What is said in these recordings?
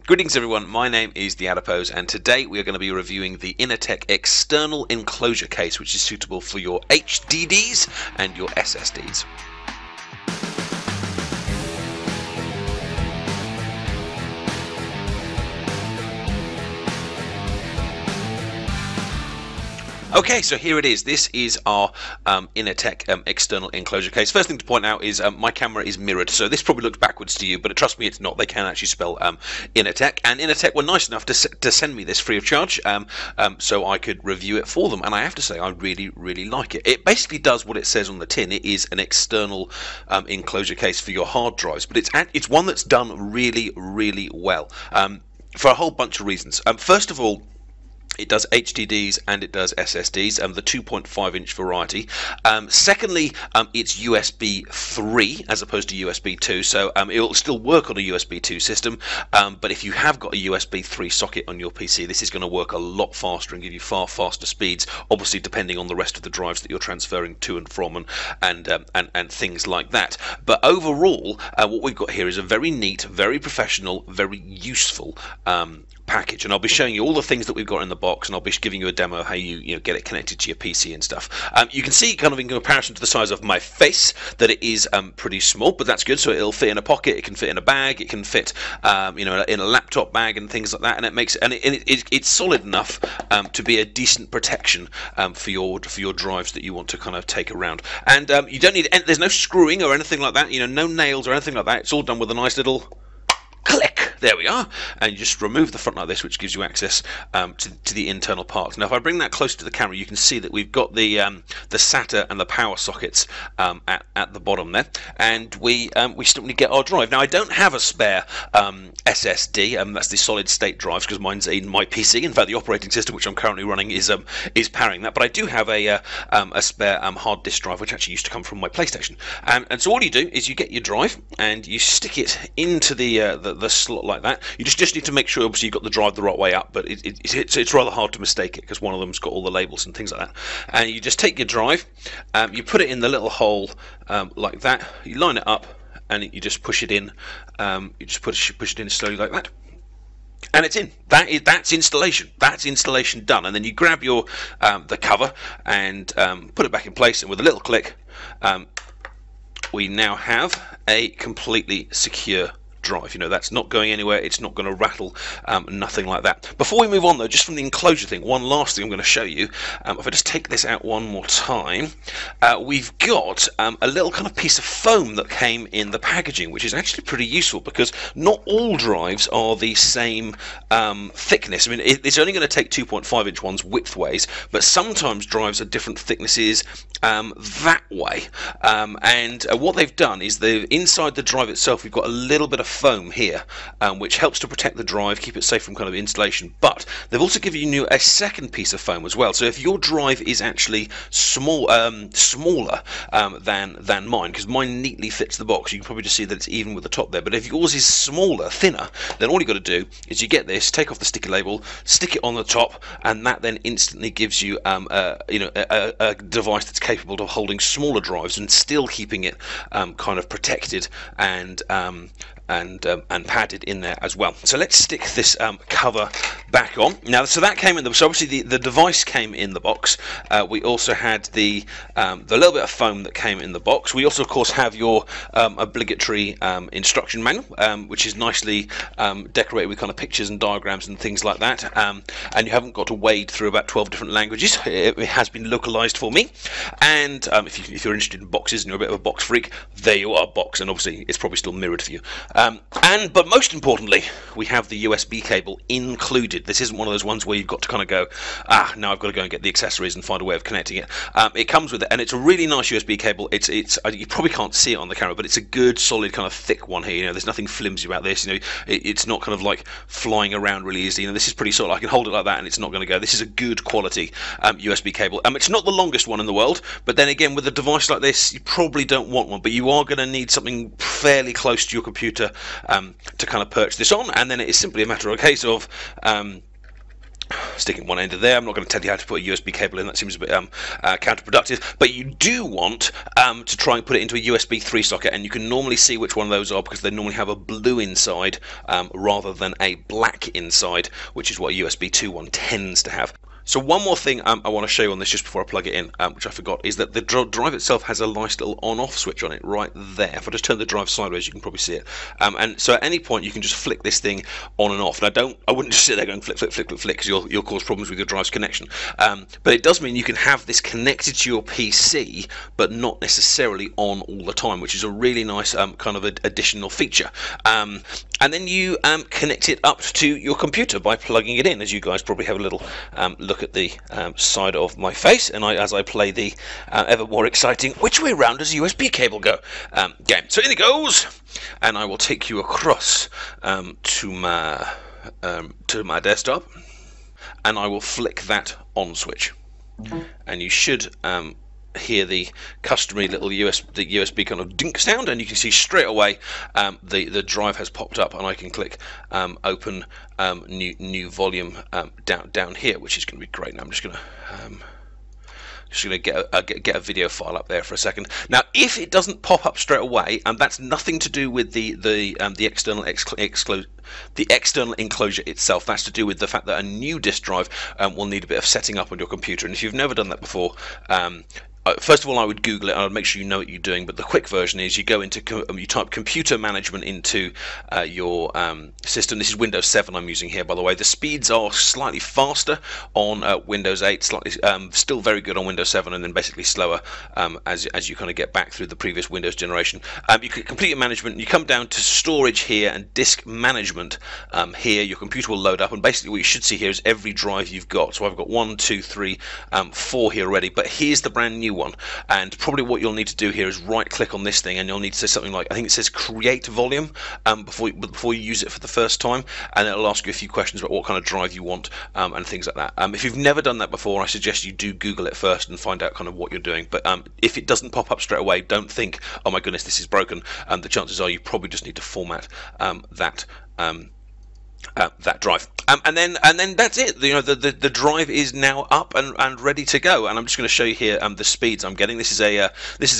Greetings everyone, my name is TheAdipose and today we are going to be reviewing the Inateck external enclosure case, which is suitable for your HDDs and your SSDs. Okay, so here it is. This is our Inateck external enclosure case. First thing to point out is my camera is mirrored, so this probably looks backwards to you, but trust me, it's not. They can actually spell Inateck, and Inateck were nice enough to send me this free of charge, so I could review it for them. And I have to say, I really like it. It basically does what it says on the tin. It is an external enclosure case for your hard drives, but it's one that's done really well for a whole bunch of reasons. First of all, it does HDDs and it does SSDs, the 2.5-inch variety. Secondly, it's USB 3 as opposed to USB 2, so it'll still work on a USB 2 system, but if you have got a USB 3 socket on your PC, this is going to work a lot faster and give you far faster speeds, obviously depending on the rest of the drives that you're transferring to and from and things like that. But overall, what we've got here is a very neat, very professional, very useful package, and I'll be showing you all the things that we've got in the box, and I'll be giving you a demo of how you get it connected to your PC and stuff. You can see, kind of in comparison to the size of my face, that it is pretty small, but that's good. So it'll fit in a pocket, it can fit in a bag, it can fit in a laptop bag and things like that, and it's solid enough to be a decent protection for your drives that you want to kind of take around. And you don't need there's no screwing or anything like that, no nails or anything like that. It's all done with a nice little click. There we are, and you just remove the front like this, which gives you access to the internal parts. Now, if I bring that close to the camera, you can see that we've got the SATA and the power sockets at the bottom there, and we still need to get our drive. Now, I don't have a spare SSD, that's the solid state drives, because mine's in my PC. In fact, the operating system which I'm currently running is powering that. But I do have a spare hard disk drive, which actually used to come from my PlayStation. And so all you do is you get your drive and you stick it into the slot like that. You just need to make sure, obviously, you've got the drive the right way up, but it's rather hard to mistake it because one of them's got all the labels and things like that. And you just take your drive, you put it in the little hole like that, you line it up, and you just push it in. You just push it in slowly like that, and it's in. That's installation. That's installation done. And then you grab your the cover and put it back in place, and with a little click, we now have a completely secure drive. That's not going anywhere, it's not going to rattle, nothing like that. Before we move on though, just from the enclosure thing, one last thing I'm going to show you. If I just take this out one more time, we've got a little kind of piece of foam that came in the packaging, which is actually pretty useful because not all drives are the same thickness. I mean, it's only going to take 2.5-inch ones widthways, but sometimes drives are different thicknesses that way. And what they've done is inside the drive itself, we've got a little bit of foam here, which helps to protect the drive, keep it safe from kind of installation. But they've also given you a second piece of foam as well. So if your drive is actually smaller than mine, because mine neatly fits the box, you can probably just see that it's even with the top there. But if yours is smaller, thinner, then all you got to do is you get this, take off the sticky label, stick it on the top, and that then instantly gives you a device that's capable of holding smaller drives and still keeping it kind of protected and padded in there as well. So let's stick this cover back on. Now, so that came in so obviously the device came in the box. We also had the little bit of foam that came in the box. We also, of course, have your obligatory instruction manual, which is nicely decorated with kind of pictures and diagrams and things like that. And you haven't got to wade through about 12 different languages. It has been localized for me. And if you're interested in boxes and you're a bit of a box freak, there you are, box. And obviously, it's probably still mirrored for you. But most importantly, we have the USB cable included. This isn't one of those ones where you've got to kind of go, now I've got to go and get the accessories and find a way of connecting it. It comes with it, and it's a really nice USB cable. You probably can't see it on the camera, but it's a good, solid, kind of thick one here. There's nothing flimsy about this. It's not kind of like flying around really easy. This is pretty solid. I can hold it like that, and it's not going to go. This is a good quality USB cable. It's not the longest one in the world, but then again, with a device like this, you probably don't want one, but you are going to need something fairly close to your computer to kind of perch this on, and then it is simply a matter of a case of sticking one end of there. I'm not going to tell you how to put a USB cable in, that seems a bit counterproductive, but you do want to try and put it into a USB 3 socket, and you can normally see which one of those are because they normally have a blue inside rather than a black inside, which is what a USB 2 one tends to have. So one more thing I want to show you on this just before I plug it in, which I forgot, is that the drive itself has a nice little on-off switch on it right there. If I just turn the drive sideways, you can probably see it. And so at any point, you can just flick this thing on and off. And I wouldn't just sit there going flick, flick, flick, flick, flick, because you'll cause problems with your drive's connection. But it does mean you can have this connected to your PC, but not necessarily on all the time, which is a really nice kind of additional feature. And then you connect it up to your computer by plugging it in, as you guys probably have a little look at the side of my face, and as I play the ever more exciting "which way round does a USB cable go" game. So in it goes, and I will take you across to my desktop, and I will flick that on switch, and you should hear the customary little USB kind of dink sound, and you can see straight away the drive has popped up, and I can click open new volume down here, which is going to be great. Now I'm just going to get a video file up there for a second. Now, if it doesn't pop up straight away, that's nothing to do with the external enclosure itself. That's to do with the fact that a new disk drive will need a bit of setting up on your computer. And if you've never done that before, first of all, I would Google it, and I'd make sure you know what you're doing. But the quick version is you go into you type computer management into your system. This is Windows 7 I'm using here, by the way. The speeds are slightly faster on Windows 8, slightly still very good on Windows 7, and then basically slower as you kind of get back through the previous Windows generation. You click computer management, you come down to storage here and disk management here. Your computer will load up, and basically what you should see here is every drive you've got. So I've got 1, 2, 3, 4 here already, but here's the brand new one. And probably what you'll need to do here is right click on this thing, and you'll need to say something like, I think it says create volume before you use it for the first time, and it'll ask you a few questions about what kind of drive you want and things like that. If you've never done that before, I suggest you do Google it first and find out kind of what you're doing. But if it doesn't pop up straight away, don't think, oh my goodness, this is broken. The chances are you probably just need to format that drive, and then that's it. You know, the drive is now up and ready to go. And I'm just going to show you here the speeds I'm getting. This is a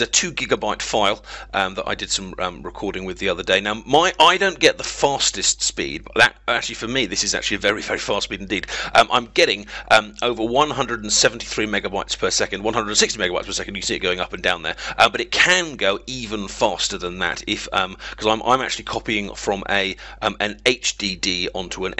2 GB file that I did some recording with the other day. Now I don't get the fastest speed, but that actually for me this is actually a very, very fast speed indeed. I'm getting over 173 megabytes per second, 160 megabytes per second. You see it going up and down there, but it can go even faster than that if because I'm actually copying from an HDD onto an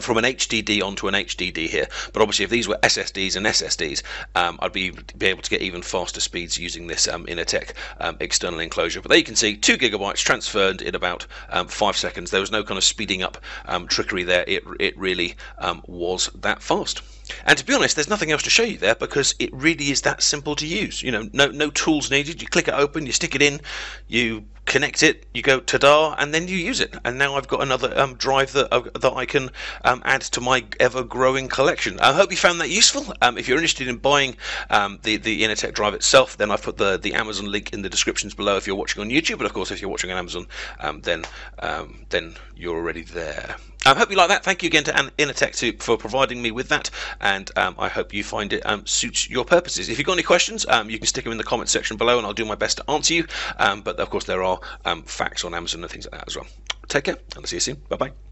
from an HDD onto an HDD here. But obviously if these were SSDs and SSDs, I'd be able to get even faster speeds using this Inateck external enclosure. But there you can see 2 GB transferred in about 5 seconds. There was no kind of speeding up trickery there. It really was that fast. And to be honest, there's nothing else to show you there because it really is that simple to use. You know, no tools needed. You click it open, you stick it in, you connect it, you go ta-da, and then you use it. And now I've got another drive that I can add to my ever-growing collection. I hope you found that useful. If you're interested in buying the Inateck drive itself, then I've put the Amazon link in the descriptions below if you're watching on YouTube. But of course, if you're watching on Amazon, then you're already there. I hope you like that. Thank you again to Inateck for providing me with that, and I hope you find it suits your purposes. If you've got any questions, you can stick them in the comment section below, and I'll do my best to answer you. But of course, there are facts on Amazon and things like that as well. Take care, and I'll see you soon. Bye bye.